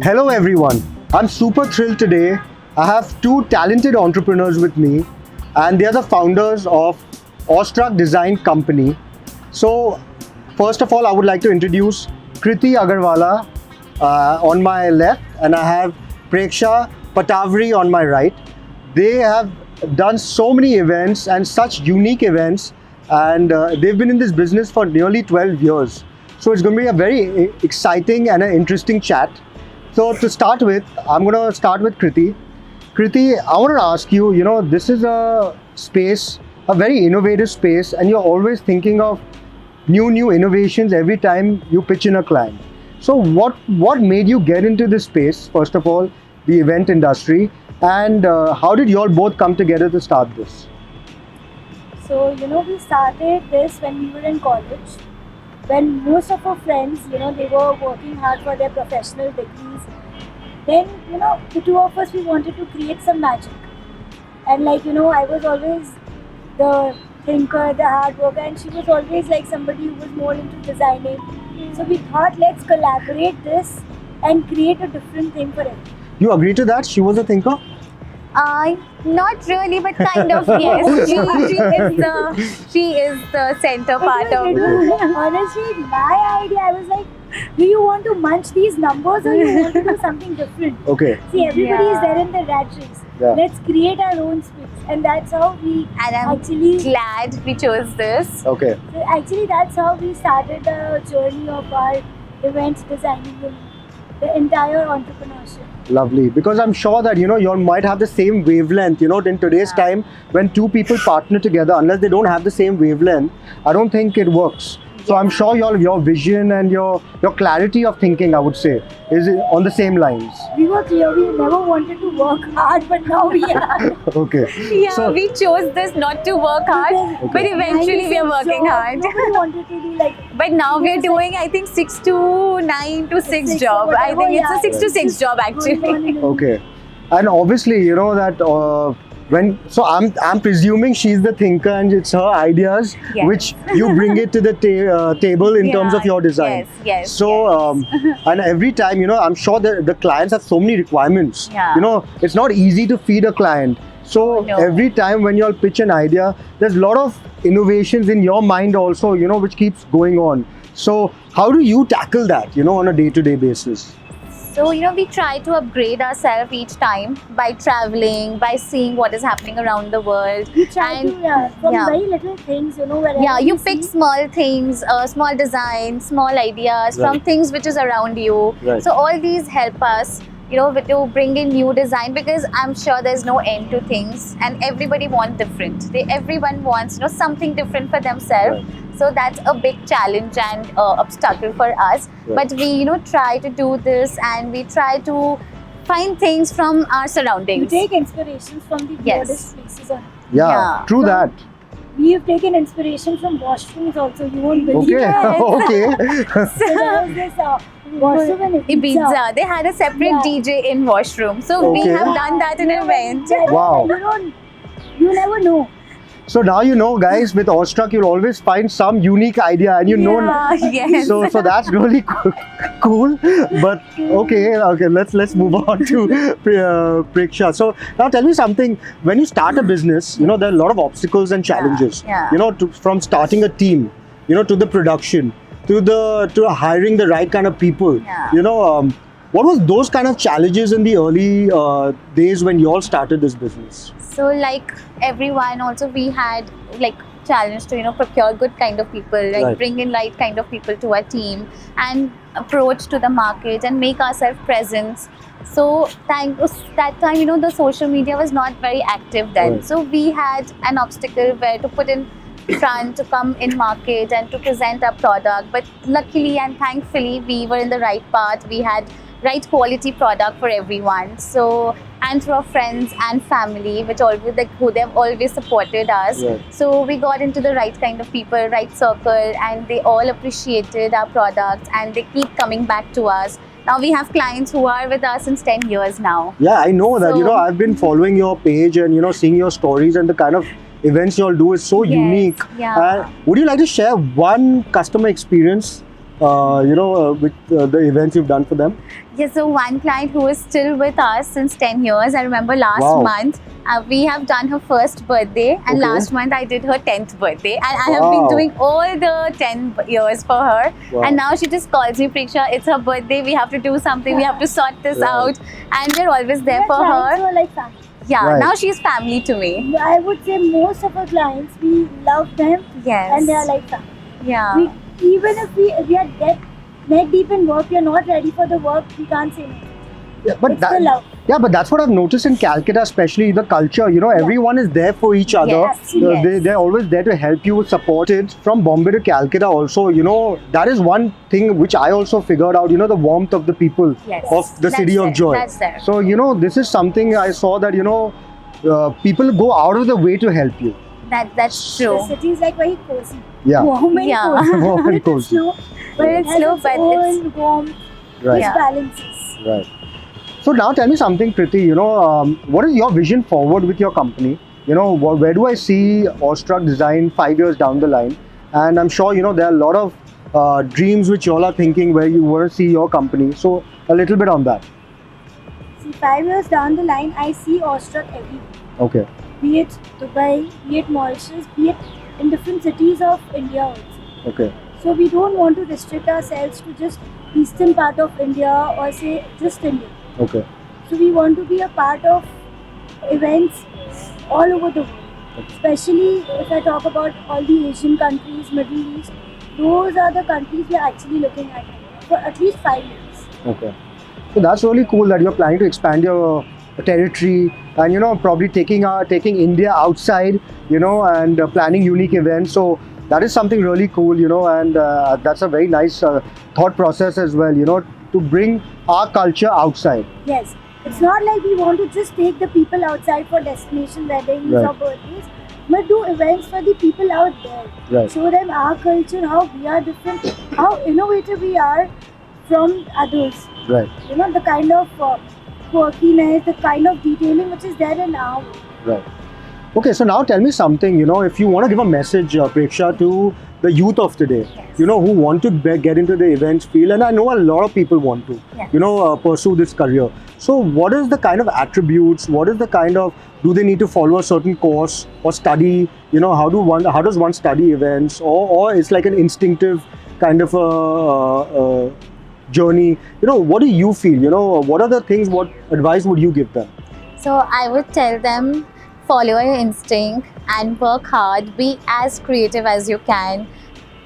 Hello everyone. I'm super thrilled today. I have two talented entrepreneurs with me and they are the founders of Awestruck Design Company. So first of all, I would like to introduce Kriti Agarwala on my left and I have Preksha Patavri on my right. They have done so many events and such unique events and they've been in this business for nearly 12 years. So it's going to be a very exciting and an interesting chat. So to start with, I'm going to start with Kriti. Kriti, I want to ask you, this is a space, a very innovative space, and you're always thinking of new innovations every time you pitch in a client. So what made you get into this space, first of all, the event industry, and how did you all both come together to start this? So, we started this when we were in college, when most of our friends, they were working hard for their professional degrees. Then, the two of us, we wanted to create some magic. And I was always the thinker, the hard worker, and she was always like somebody who was more into designing. So we thought, let's collaborate this and create a different thing for it. You agree to that? She was a thinker? Not really, but kind of, yes. She is the center part of it. Honestly, my idea, I was like, do you want to munch these numbers or you want to do something different? Okay. See, everybody is there in the rat race. Yeah. Let's create our own space. And that's how we And I'm actually... glad we chose this. Okay. So actually, that's how we started the journey of our events designing and the entire entrepreneurship. Lovely. Because I'm sure that, you all might have the same wavelength, in today's time when two people partner together, unless they don't have the same wavelength, I don't think it works. So I'm sure your vision and your clarity of thinking, I would say, is on the same lines. We were clear, we never wanted to work hard, but now we are. Okay. Yeah, So- we chose this not to work hard, but eventually we are working hard. Nobody wanted to do like... But now we are doing, I think, 6 to 9 to 6 Six, job. I whatever, think it's yeah. a 6 to 6 job Going on actually. and on. Okay. And obviously, that so I'm presuming she's the thinker and it's her ideas Yes. which you bring it to the table in terms of your design. Yes. So and every time I'm sure the clients have so many requirements. Yeah. It's not easy to feed a client. So No. every time when you all pitch an idea, there's a lot of innovations in your mind also, which keeps going on. So how do you tackle that, on a day-to-day basis? So, we try to upgrade ourselves each time by traveling, by seeing what is happening around the world. We try And- to, from yeah. very little things, wherever Yeah, you we pick see, small things, small designs, small ideas from Right. things which is around you. Right. So all these help us, to bring in new design, because I'm sure there's no end to things and everybody wants different. Everyone wants, something different for themselves. Right. So that's a big challenge and obstacle for us. Right. But we, try to do this and we try to find things from our we surroundings. take inspirations from the Yes. weirdest places on. Yeah, Yeah. true So- that. We have taken inspiration from washrooms also, you won't believe Okay, it. okay. So there was this washroom in Ibiza. They had a separate Yeah. DJ in washroom. So we Okay. have done that in an event. Wow. You never know. So now guys, with Awestruck, you'll always find some unique idea, and Yes. So that's really cool. But okay, let's move on to Preksha. So now tell me something. When you start a business, there are a lot of obstacles and challenges. Yeah. From starting a team, to the production, to hiring the right kind of people. Yeah. What was those kind of challenges in the early days when you all started this business? So like everyone, also we had challenge to procure good kind of people, Right. bring in right kind of people to our team and approach to the market and make ourselves present. So that time the social media was not very active then. Right. So we had an obstacle where to put in front, to come in market and to present our product. But luckily and thankfully we were in the right path. We had right quality product for everyone. So, and through our friends and family, which always who they've always supported us. Right. So we got into the right kind of people, right circle, and they all appreciated our product and they keep coming back to us. Now we have clients who are with us since 10 years now. Yeah, I know that. So- I've been following your page and seeing your stories and the kind of events you all do is so Yes, unique. yeah. Would you like to share one customer experience, with the events you've done for them? Yes, so one client who is still with us since 10 years. I remember last Wow. month we have done her first birthday, and Okay. last month I did her 10th birthday, and I have been Wow. doing all the 10 years for her. Wow. And now she just calls me, Preksha, it's her birthday, we have to do something, we have to sort this Right. out, and we're always there Our for clients her. were like family. Yeah, Right. now she's family to me. I would say most of our clients, we love them Yes. and they are like family. Yeah. We, even if we are neck deep in work, we are not ready for the work, we can't say no. Yeah, but It's the love. Yeah, but that's what I've noticed in Calcutta, especially the culture. Everyone is there for each other. Yes, yes. They're always there to help you, support it. From Bombay to Calcutta, also, that is one thing which I also figured out. The warmth of the people Yes. of the That's city of there. joy. That's there. So this is something I saw that people go out of the way to help you. That's The true. city is like very cozy. Yeah, Warm and Yeah. cozy. Warm and It's cozy. slow, but But it it's has slow, its but own warmth, right, which Yeah. balances. right. So now tell me something, Kriti. What is your vision forward with your company? Where do I see Awestruck Design 5 years down the line? And I'm sure there are a lot of dreams which you all are thinking where you want to see your company. So a little bit on that. See, 5 years down the line, I see Awestruck everywhere. Okay. Be it Dubai, be it Mauritius, be it in different cities of India also. Okay. So we don't want to restrict ourselves to just eastern part of India or say just India. Okay. So we want to be a part of events all over the world. Especially if I talk about all the Asian countries, Middle East, those are the countries we are actually looking at for at least 5 years. Okay. So that's really cool that you're planning to expand your territory and probably taking India outside, and planning unique events. So that is something really cool, and that's a very nice thought process as well, to bring our culture outside. Yes, it's not like we want to just take the people outside for destination weddings Right. or birthdays, but do events for the people out there. Right. Show them our culture, how we are different, how innovative we are from others. Right. The kind of quirkiness, the kind of detailing which is there in our work. Right. Okay, so now tell me something, if you want to give a message, Preksha, to the youth of today, Yes. who want to get into the events field, and I know a lot of people want to, Yes. pursue this career. So what is the kind of attributes, what is the kind of, do they need to follow a certain course or study, how does one study events, or it's like an instinctive kind of a journey, what do you feel, what are the things, what advice would you give them? So I would tell them, follow your instinct and work hard, be as creative as you can,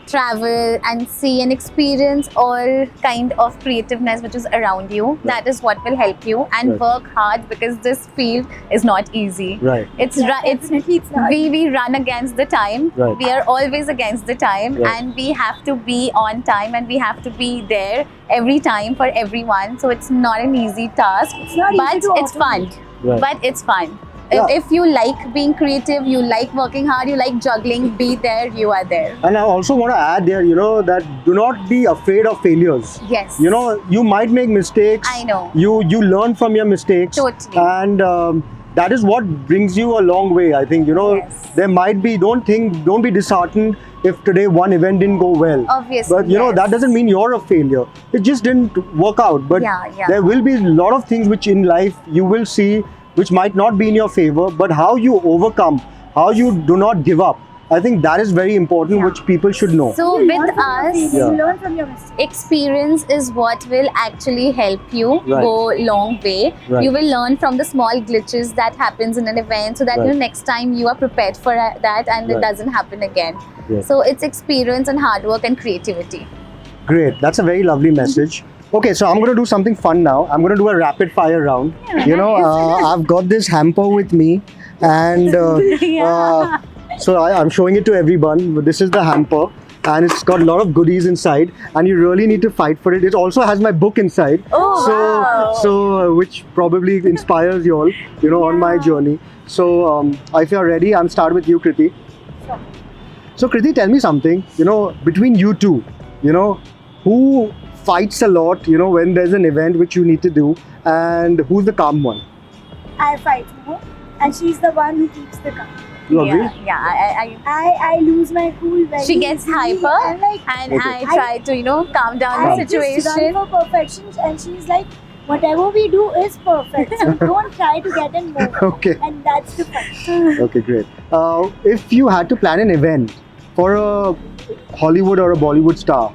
travel and see and experience all kind of creativeness which is around you. That is what will help you, and Right. work hard, because this field is not easy. Right. It's Definitely it's not. we run against the time. Right. We are always against the time, Right. and we have to be on time, and we have to be there every time for everyone. So it's not an easy task, It's not easy but to it's fun. Right. But it's fun. Yeah. If you like being creative, you like working hard, you like juggling, be there, you are there. And I also want to add there, that do not be afraid of failures. Yes. You might make mistakes. I know. You learn from your mistakes. Totally. And that is what brings you a long way. I think Yes. there might be. Don't be disheartened if today one event didn't go well. Obviously, But yes. that doesn't mean you're a failure. It just didn't work out. But Yeah. there will be a lot of things which in life you will see which might not be in your favor, but how you overcome, how you do not give up. I think that is very important, Yeah. which people should know. So You learn with from your us, failures, Yeah. you learn from your mistakes. experience is what will actually help you Right. go long way. Right. You will learn from the small glitches that happens in an event, so that Right. next time you are prepared for that, and it Right. doesn't happen again. Yeah. So it's experience and hard work and creativity. Great. That's a very lovely message. Okay, so I'm going to do something fun now. I'm going to do a rapid fire round. I've got this hamper with me, and so I'm showing it to everyone. This is the hamper, and it's got a lot of goodies inside, and you really need to fight for it. It also has my book inside, Oh, wow. so which probably inspires you all, on my journey. So if you're ready, I'm start with you, Kriti. Sure. So Kriti, tell me something. Between you two, who fights a lot, when there's an event which you need to do, and who's the calm one? I fight more, and she's the one who keeps the calm. You agree? Yeah. I lose my cool very She gets easily. hyper, I'm like, and Okay. I try to calm down I the just run situation. for perfection, and she's like, whatever we do is perfect. So don't try to get in more. Okay. And that's the fun. Okay, great. If you had to plan an event for a Hollywood or a Bollywood star,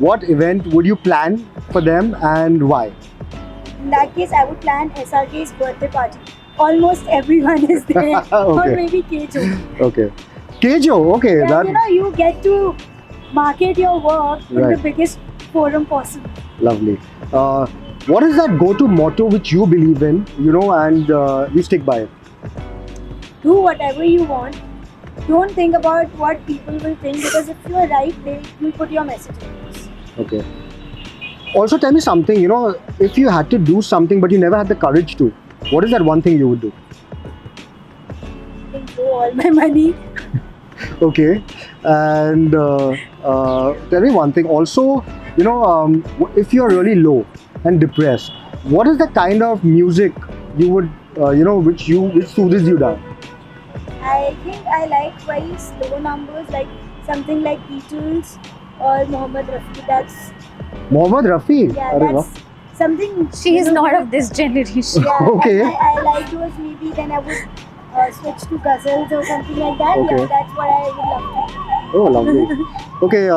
what event would you plan for them and why? In that case, I would plan SRK's birthday party. Almost everyone is there. Or Okay. maybe Kejo. Okay. Kejo, okay. And That you get to market your work in the Right. biggest forum possible. lovely. What is that go-to motto which you believe in, and you stick by it? Do whatever you want. Don't think about what people will think, because if you are right, they will put your message across. Okay. Also, tell me something. If you had to do something but you never had the courage to, what is that one thing you would do? I can throw all my money. Okay. And tell me one thing. Also, if you're really low and depressed, what is the kind of music you would, which soothes you down? I think I like very slow numbers, like something like Beatles or Mohammed Rafi. That's Mohammed Rafi. yeah, Arre that's something. She is not of this generation. Yeah, Okay. I like those. Maybe then I would switch to ghazals or something like that. Okay. Yeah, that's what I would love to do. Oh, lovely. Okay,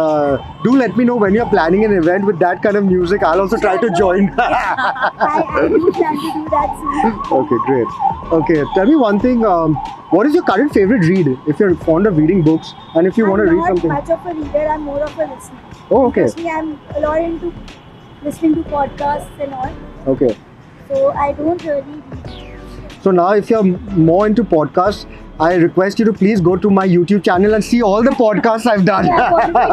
do let me know when you're planning an event with that kind of music. I'll also try to join. I do plan to do that soon. Okay, great. Okay, tell me one thing. What is your current favorite read? If you're fond of reading books and if you want to read something. I'm not much of a reader. I'm more of a listener. Oh, okay. Personally, I'm a lot into listening to podcasts and all. Okay. So I don't really read. So now if you're more into podcasts, I request you to please go to my YouTube channel and see all the podcasts I've done. Yeah, what have I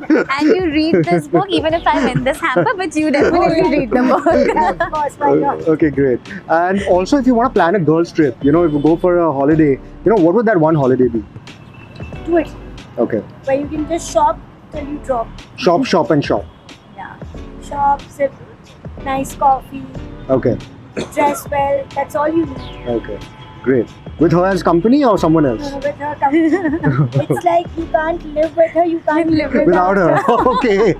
done? And you read this book even if I'm in this hamper, but you definitely read the book. Of course, why not? Okay, great. And also if you want to plan a girls trip, if you go for a holiday, what would that one holiday be? Do it. Okay. Where you can just shop till you drop. Shop, shop and shop. Yeah. Shop, sip nice coffee, Okay. dress well. That's all you need. Okay. Great. With her as company or someone else? With her company. It's like you can't live with her, you can't live Without her. Okay.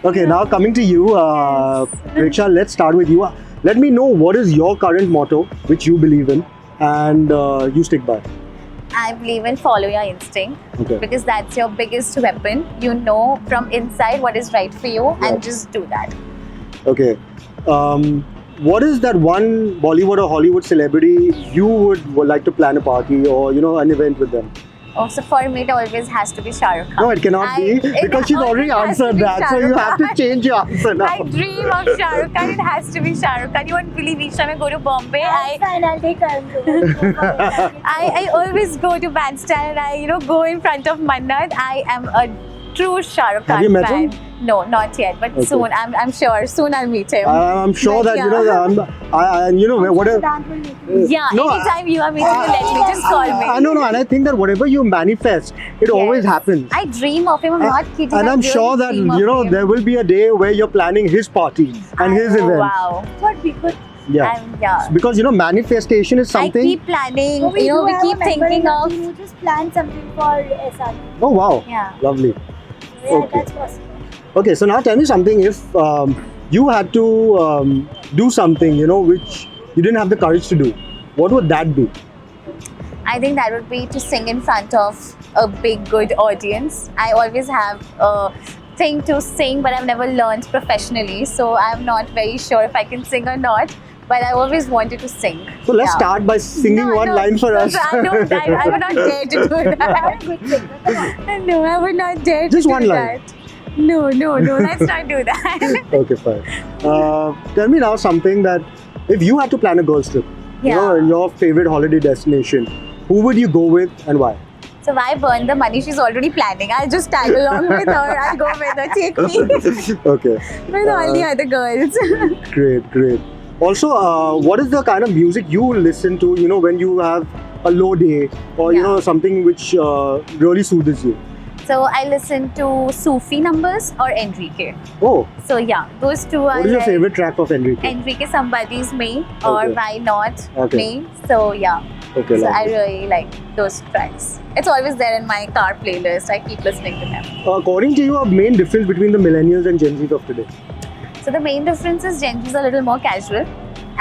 Okay, now coming to you, Preksha, let's start with you. Let me know what is your current motto, which you believe in, and you stick by. I believe in follow your instinct, Okay. because that's your biggest weapon. You know from inside what is right for you, Yeah. and just do that. Okay. What is that one Bollywood or Hollywood celebrity you would like to plan a party or an event with them? Oh, so for me, it always has to be Shah Rukh Khan. No, it cannot be it because she's already always has to answered be that, Shah so you Rukh have to Khan. change your answer now. I dream of Shah Rukh Khan. It has to be Shah Rukh Khan. You won't believe each time I go to Bombay, That's fine, I'll take her. I always go to Bandstand and I go in front of Mannat. I am a true Shah Rukh Khan Have you met fan. him? No, not yet, but Okay. soon. I'm sure soon I'll meet him. I'm sure But that yeah. whatever. Yeah, No, anytime you are meeting me, let me just call me. No, and I think that whatever you manifest, it always Yes. happens. I dream of him. I'm not kidding. And I I'm really sure that dream of him. there will be a day where you're planning his party and his Oh, events. wow. What we could. Yeah. Yeah. Because manifestation is something. I keep planning. We do we have keep a member thinking in our of. team who just plan something for SRK. Oh wow. Yeah. Lovely. Yeah, Okay. that's possible. Okay, so now tell me something. If you had to do something, which you didn't have the courage to do, what would that be? I think that would be to sing in front of a big, good audience. I always have a thing to sing, but I've never learned professionally, so I'm not very sure if I can sing or not. But I always wanted to sing. So let's Yeah. start by singing No, one no, line for no, us. I would not dare to do I'm that. a good singer. Come on. No, I would not dare to Just do one line. that. No, let's not do that. Okay, fine. Tell me now something that if you had to plan a girls trip, Yeah. your favorite holiday destination, who would you go with and why? So why burn the money? She's already planning. I'll just tag along with her. I'll go with her. Take me Okay, with all the other girls. great. Also, what is the kind of music you listen to, when you have a low day or, Yeah. something which really soothes you? So I listen to Sufi Numbers or Enrique. Oh, So yeah, those two are what is your like favorite track of Enrique? Enrique Somebody's Me or Okay. Why Not Okay. Me. So yeah, Okay, so I lovely. really like those tracks. It's always there in my car playlist. I keep listening to them. According to you, a main difference between the millennials and Gen Zs of today? So the main difference is Gen Z's a little more casual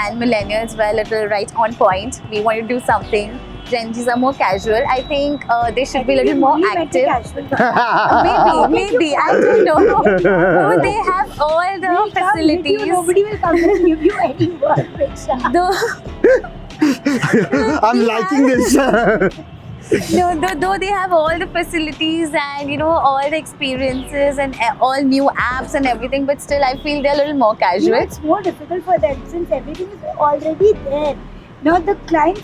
and millennials were a little right on point. We want to do something. Gen Z's are more casual. I think they should be a little more active. Maybe. I don't know. No, they have all the facilities. Nobody will come and give you any work, Riksha. I'm liking this. Though they have all the facilities and all the experiences and all new apps and everything, but still I feel they're a little more casual. It's more difficult for them since everything is already there. Now the clients,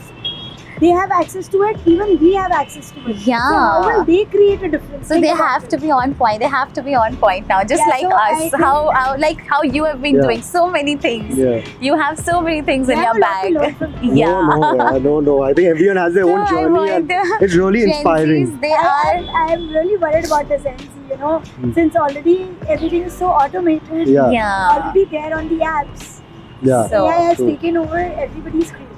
they have access to it, even we have access to it. Yeah. So how will they create a difference? So they have to be on point. They have to be on point now, just Yeah, like so I us. think How you have been Yeah. doing so many things. Yeah. You have so many things in your bag. Yeah. No. I think everyone has their So own I journey want and the it's really Gen inspiring. Zs, they are. I am really worried about the Gen Z, since already everything is so automated, Yeah. Yeah. already there on the apps. Yeah. So- AI has True. taken over everybody's creativity.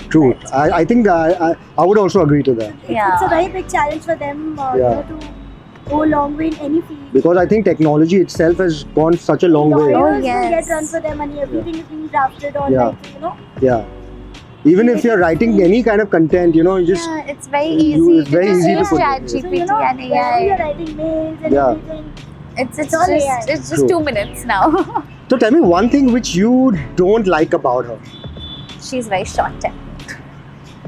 True. I think I would also agree to that. Yeah. It's a very big challenge for them Yeah. to go a long way in any field. Because I think technology itself has gone such a long way. Lawyers Oh, will get yes. run for their money. Everything is being drafted on, Yeah. like, Yeah. Even if you're writing any kind of content, you just Yeah, it's very You- easy. it's very to easy to use put it. ChatGPT So, and whenever AI. you're writing mails and Yeah. everything. It's all AI. just True. 2 minutes now. So tell me one thing which you don't like about her. She's very short-tempered.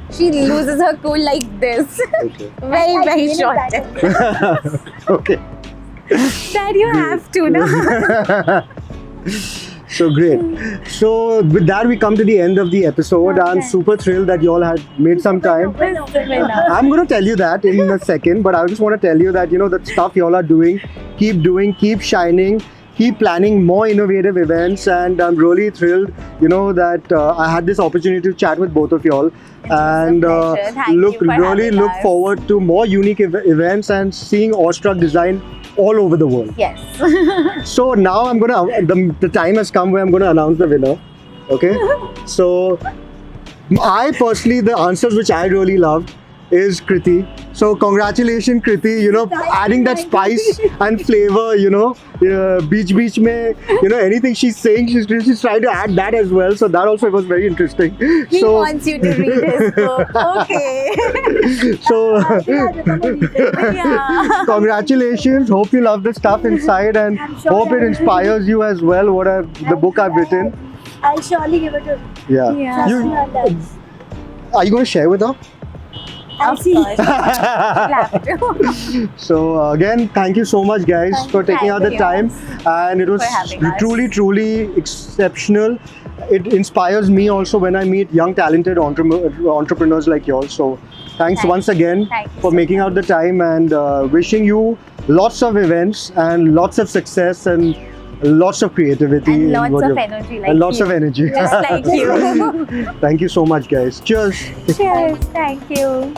She loses her cool like this. Okay. Very, I very feel it short-tempered. Okay. That you have to, no? So great. So with that, we come to the end of the episode. I'm Okay. super thrilled that you all had made some time. I'm going to tell you that in a second, but I just want to tell you that, the stuff you all are doing, keep shining, keep planning more innovative events. And I'm really thrilled, that I had this opportunity to chat with both of you all. And pleasure. Thank you for having look us. forward to more unique events and seeing Awestruck Design all over the world. Yes. So now I'm gonna the time has come where I'm gonna announce the winner. Okay. So I personally, the answers which I really loved is Kriti. So congratulations, Kriti. Adding that spice and flavor. Beach mein. Anything she's saying, she's trying to add that as well. So that also was very interesting. He So wants you to read his book. Okay. so. Yeah. Congratulations. Hope you love the stuff inside and I'm sure hope I it will. inspires you as well. The book I've written. I'll surely give it to Yeah. Yeah. Trust me on that. Are you going to share with her? I'll Of see. course. You'll have to. So again, thank you so much, guys, for taking out the time. And it was for having us. truly exceptional. It inspires me also when I meet young, talented entrepreneurs like y'all. So thanks Thank once again Thank you for so making out the time and wishing you lots of events and lots of success and lots of creativity. And in lots what of you're- energy like and lots you. of energy. Just like you. Thank you so much, guys. Cheers. Cheers. Thank you.